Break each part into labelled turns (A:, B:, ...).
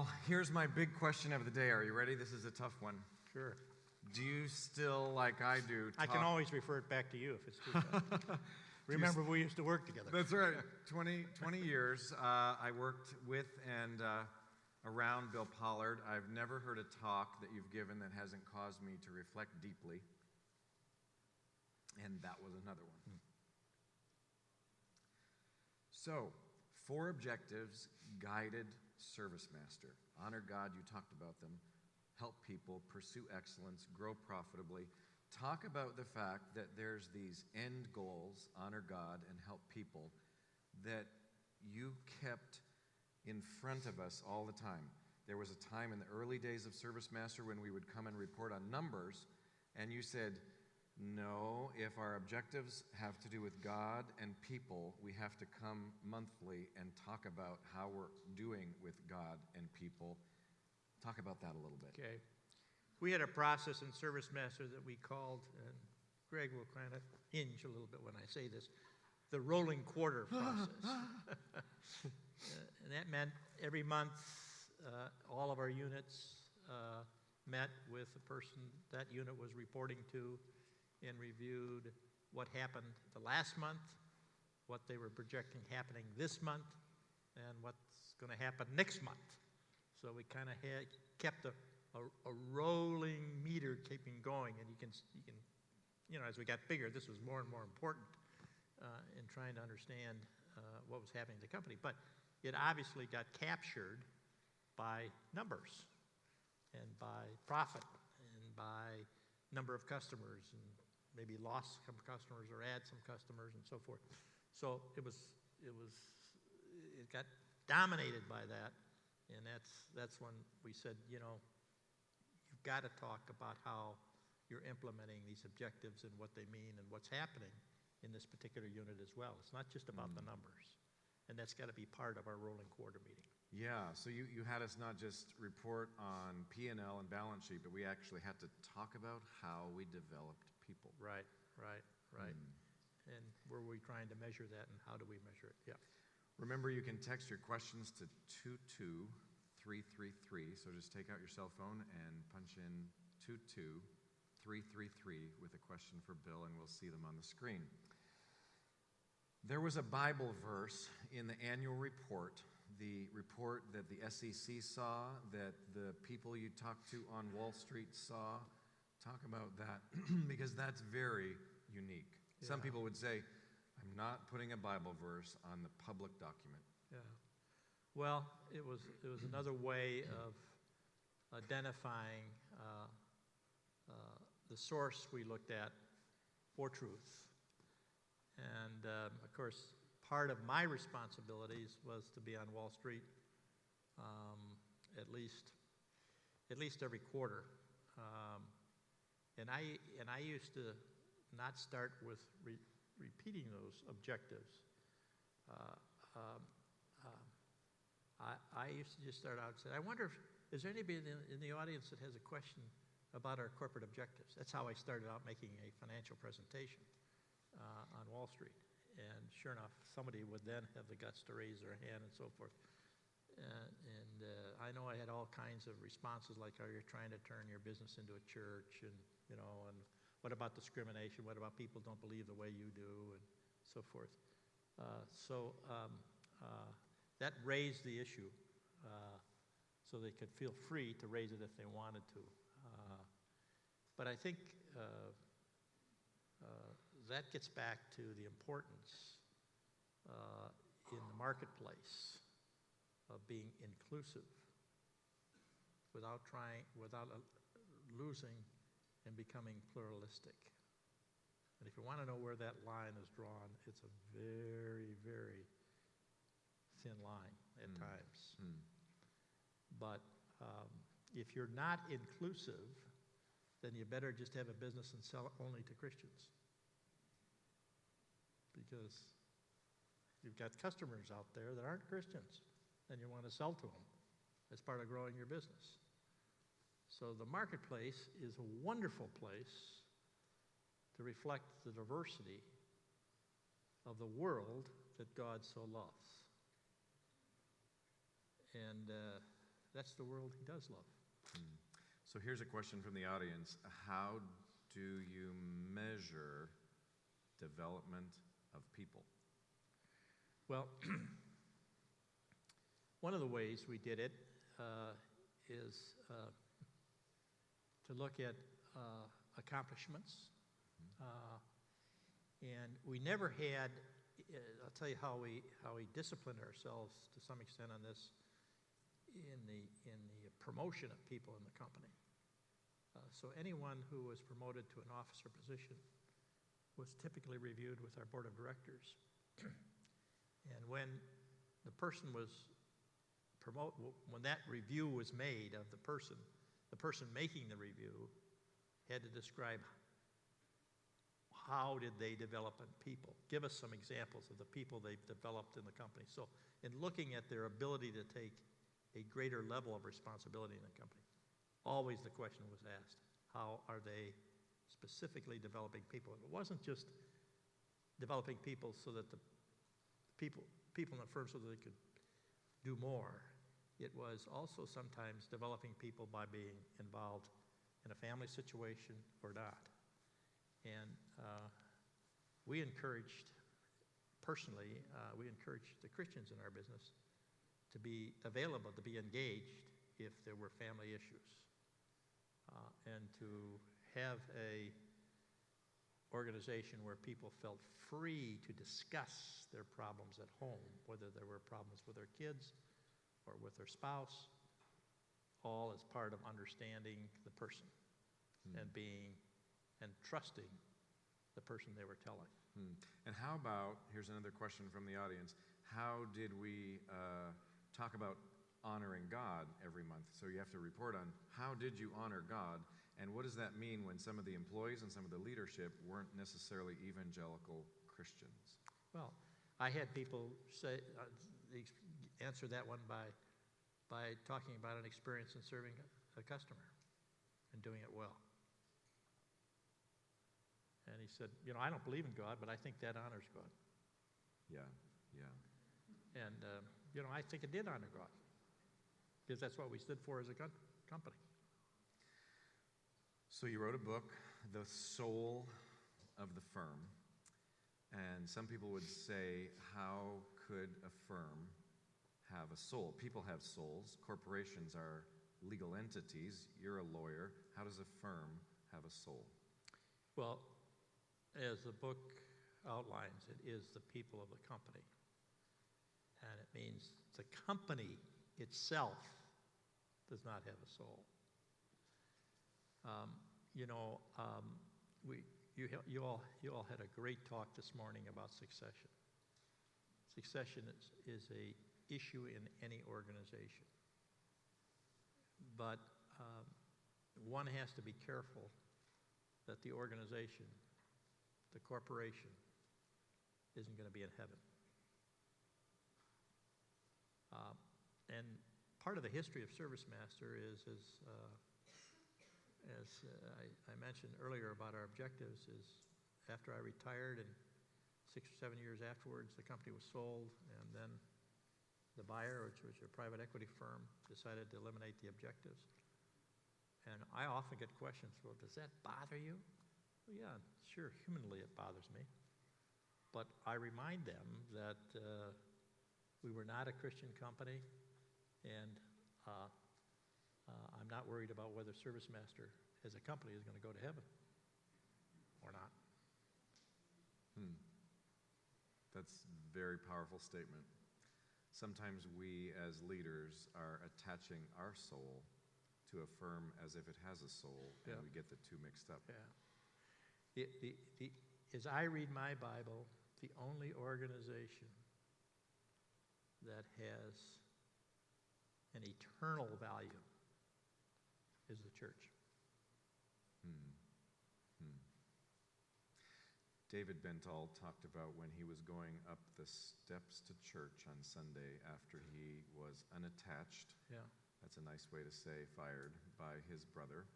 A: Well, here's my big question of the day. Are you ready? This is a tough one.
B: Sure.
A: Do you still, like I do,
B: I can always refer it back to you if it's too tough. Remember, we used to work together.
A: That's right. 20 years I worked with and around Bill Pollard. I've never heard a talk that you've given that hasn't caused me to reflect deeply. And that was another one. So, 4 objectives, guided service master. Honor God, you talked about them. Help people, pursue excellence, grow profitably. Talk about the fact that there's these end goals, honor God and help people, that you kept in front of us all the time. There was a time in the early days of Service Master when we would come and report on numbers, and you said, no, if our objectives have to do with God and people, we have to come monthly and talk about how we're doing with God and people. Talk about that a little bit.
B: Okay. We had a process in Service Master that we called, and Greg will kind of hinge a little bit when I say this, the rolling quarter process. And that meant every month all of our units met with the person that unit was reporting to and reviewed what happened the last month, what they were projecting happening this month, and what's going to happen next month. So we kind of kept a rolling meter keeping going, and you can, as we got bigger, this was more and more important in trying to understand what was happening in the company. But it obviously got captured by numbers and by profit and by number of customers and maybe lost some customers or add some customers and so forth. So it got dominated by that, and that's when we said, you've got to talk about how you're implementing these objectives and what they mean and what's happening in this particular unit as well. It's not just about the numbers, and that's got to be part of our rolling quarter meeting.
A: Yeah, so you had us not just report on P&L and balance sheet, but we actually had to talk about how we developed people.
B: Right. And were we trying to measure that, and how do we measure it? Yeah.
A: Remember, you can text your questions to 22333. So just take out your cell phone and punch in 22333 with a question for Bill, and we'll see them on the screen. There was a Bible verse in the annual report, the report that the SEC saw, that the people you talked to on Wall Street saw. Talk about that, because that's very unique. Yeah. Some people would say, I'm not putting a Bible verse on the public document.
B: Yeah. Well, it was another way of identifying the source we looked at for truth. And, of course, part of my responsibilities was to be on Wall Street at least every quarter. And I used to not start with repeating those objectives. I used to just start out and say, I wonder is there anybody in the audience that has a question about our corporate objectives? That's how I started out making a financial presentation on Wall Street. And sure enough, somebody would then have the guts to raise their hand and so forth. And I know I had all kinds of responses like, oh, you're trying to turn your business into a church, and and what about discrimination? What about people don't believe the way you do, and so forth. That raised the issue, so they could feel free to raise it if they wanted to. But I think that gets back to the importance in the marketplace of being inclusive without losing and becoming pluralistic. And if you want to know where that line is drawn, it's a very, very thin line at times. But if you're not inclusive, then you better just have a business and sell only to Christians. Because you've got customers out there that aren't Christians, and you want to sell to them as part of growing your business. So the marketplace is a wonderful place to reflect the diversity of the world that God so loves. And that's the world he does love.
A: So here's a question from the audience. How do you measure development of people?
B: Well, one of the ways we did it is to look at accomplishments. And we never had, I'll tell you how we disciplined ourselves to some extent on this in the promotion of people in the company. So anyone who was promoted to an officer position was typically reviewed with our board of directors. And when the person was when that review was made of the person making the review had to describe how did they develop in people. Give us some examples of the people they've developed in the company. So in looking at their ability to take a greater level of responsibility in the company, always the question was asked, how are they specifically developing people? It wasn't just developing people so that the people in the firm so that they could do more. It was also sometimes developing people by being involved in a family situation or not. And we encouraged the Christians in our business to be available, to be engaged if there were family issues, and to have a organization where people felt free to discuss their problems at home, whether there were problems with their kids or with their spouse, all as part of understanding the person and trusting the person they were telling.
A: And how about, here's another question from the audience, how did we talk about honoring God every month? So you have to report on how did you honor God, and what does that mean when some of the employees and some of the leadership weren't necessarily evangelical Christians?
B: Well, I had people answer that one by talking about an experience in serving a customer and doing it well. And he said, I don't believe in God, but I think that honors God.
A: Yeah.
B: And, I think it did honor God, because that's what we stood for as a company.
A: So you wrote a book, The Soul of the Firm, and some people would say, how could a firm have a soul? People have souls. Corporations are legal entities. You're a lawyer. How does a firm have a soul?
B: Well, as the book outlines, it is the people of the company. And it means the company itself does not have a soul. You all had a great talk this morning about succession. Succession is a issue in any organization. But one has to be careful that the organization, the corporation, isn't going to be in heaven. And part of the history of ServiceMaster is as I mentioned earlier about our objectives, is after I retired and 6 or 7 years afterwards, the company was sold, and then the buyer, which was a private equity firm, decided to eliminate the objectives. And I often get questions, well, does that bother you? Well, yeah, sure, humanly it bothers me. But I remind them that we were not a Christian company, and I'm not worried about whether ServiceMaster as a company is going to go to heaven or not.
A: That's a very powerful statement. Sometimes we as leaders are attaching our soul to a firm as if it has a soul, and we get the two mixed up.
B: Yeah. As I read my Bible, the only organization that has an eternal value is the church.
A: David Bentall talked about when he was going up the steps to church on Sunday after he was unattached.
B: Yeah.
A: That's a nice way to say fired by his brother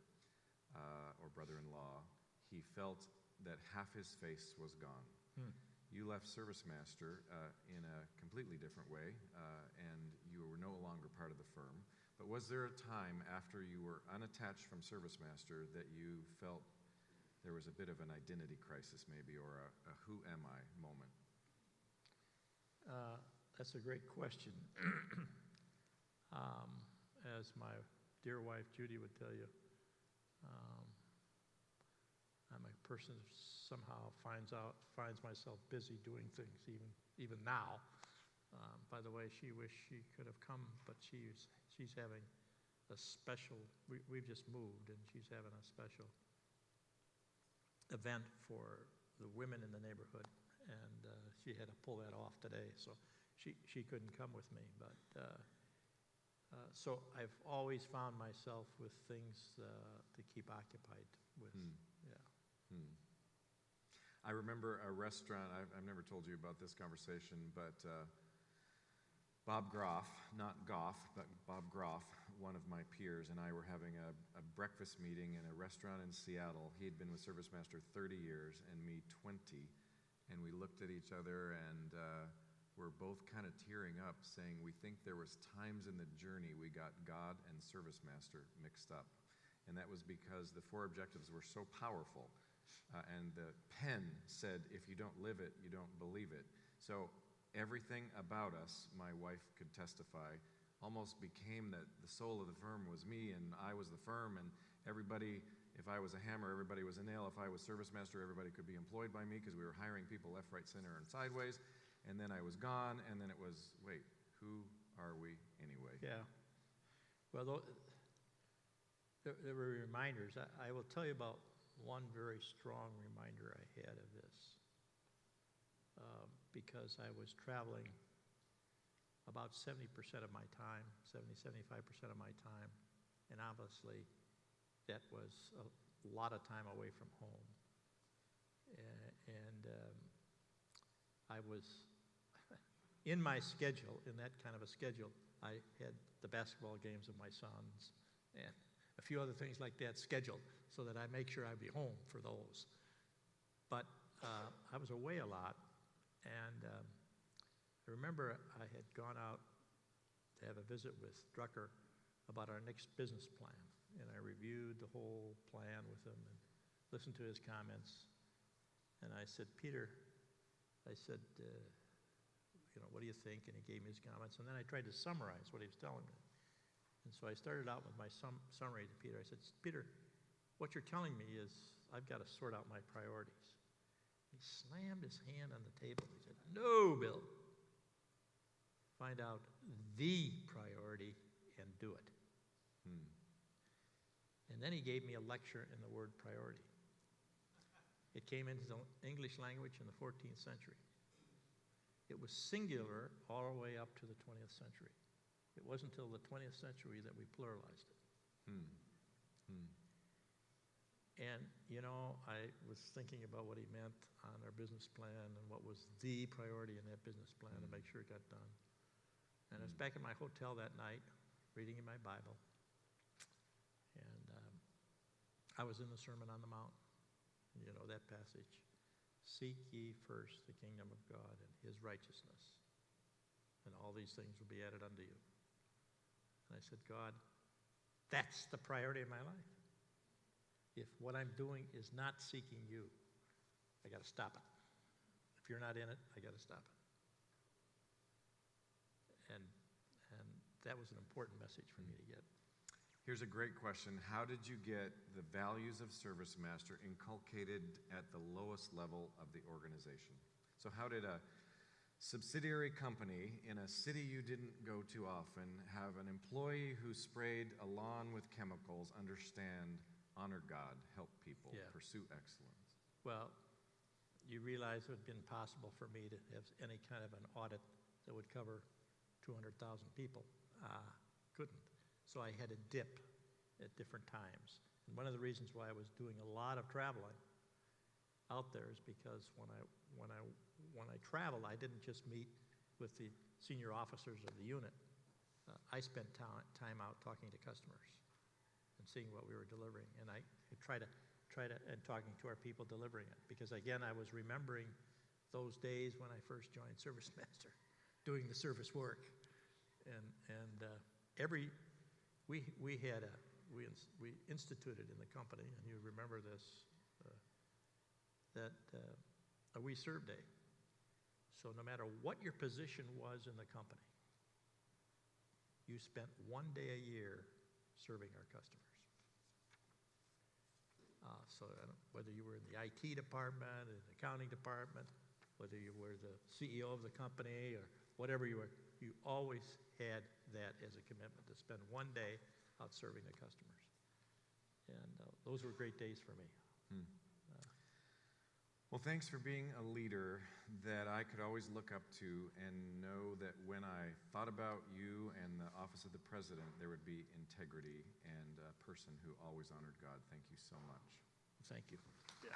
A: or brother-in-law. He felt that half his face was gone. You left ServiceMaster in a completely different way, and you were no longer part of the firm. But was there a time after you were unattached from Service Master that you felt there was a bit of an identity crisis maybe, or a who am I moment?
B: That's a great question. As my dear wife Judy would tell you, I'm a person who somehow finds myself busy doing things even now. By the way, she wished she could have come, but she's having a special. We've just moved, and she's having a special event for the women in the neighborhood, and she had to pull that off today, so she couldn't come with me. But so I've always found myself with things to keep occupied with. Yeah.
A: I remember a restaurant. I've never told you about this conversation, but Bob Groff, not Goff, but Bob Groff, one of my peers, and I were having a breakfast meeting in a restaurant in Seattle. He had been with Service Master 30 years and me 20, and we looked at each other and we're both kind of tearing up, saying we think there was times in the journey we got God and Service Master mixed up. And that was because the 4 objectives were so powerful. And the pen said, if you don't live it, you don't believe it. So everything about us, my wife could testify, almost became that the soul of the firm was me and I was the firm, and everybody, if I was a hammer, everybody was a nail. If I was Service Master, everybody could be employed by me because we were hiring people left, right, center, and sideways. And then I was gone, and then it was, wait, who are we anyway?
B: Yeah. Well, there were reminders. I will tell you about one very strong reminder I had of this, because I was traveling about 70% of my time, 75% of my time, and obviously that was a lot of time away from home. And I was, in my schedule, in that kind of a schedule, I had the basketball games of my sons and a few other things like that scheduled so that I make sure I'd be home for those. But I was away a lot, and I remember I had gone out to have a visit with Drucker about our next business plan, and I reviewed the whole plan with him and listened to his comments. And I said, Peter, I said, what do you think? And he gave me his comments. And then I tried to summarize what he was telling me. And so I started out with my summary to Peter. I said, Peter, what you're telling me is I've got to sort out my priorities. He slammed his hand on the table. He said, no, Bill. Find out the priority and do it. And then he gave me a lecture in the word priority. It came into the English language in the 14th century. It was singular all the way up to the 20th century. It wasn't until the 20th century that we pluralized it. And, I was thinking about what he meant on our business plan and what was the priority in that business plan to make sure it got done. And I was back in my hotel that night, reading in my Bible. And I was in the Sermon on the Mount. You know that passage. Seek ye first the kingdom of God and his righteousness, and all these things will be added unto you. And I said, God, that's the priority of my life. If what I'm doing is not seeking you, I got to stop it. If you're not in it, I got to stop it. And that was an important message for me to get.
A: Here's a great question. How did you get the values of Service Master inculcated at the lowest level of the organization? So how did a subsidiary company in a city you didn't go to often have an employee who sprayed a lawn with chemicals understand, honor God, help people, pursue excellence?
B: Well, you realize it would have been possible for me to have any kind of an audit that would cover 200,000 people. Couldn't. So I had to dip at different times. And one of the reasons why I was doing a lot of traveling out there is because when I traveled, I didn't just meet with the senior officers of the unit. I spent time out talking to customers and seeing what we were delivering. And I try to and talking to our people delivering it. Because again, I was remembering those days when I first joined Service Master, doing the service work. And we instituted in the company, and you remember this, that a We Serve Day. So no matter what your position was in the company, you spent 1 day a year serving our customers. So whether you were in the IT department, in the accounting department, whether you were the CEO of the company or whatever you were, you always had that as a commitment to spend 1 day out serving the customers. And those were great days for me.
A: Well, thanks for being a leader that I could always look up to and know that when I thought about you and the office of the president, there would be integrity and a person who always honored God. Thank you so much.
B: Thank you. Yeah.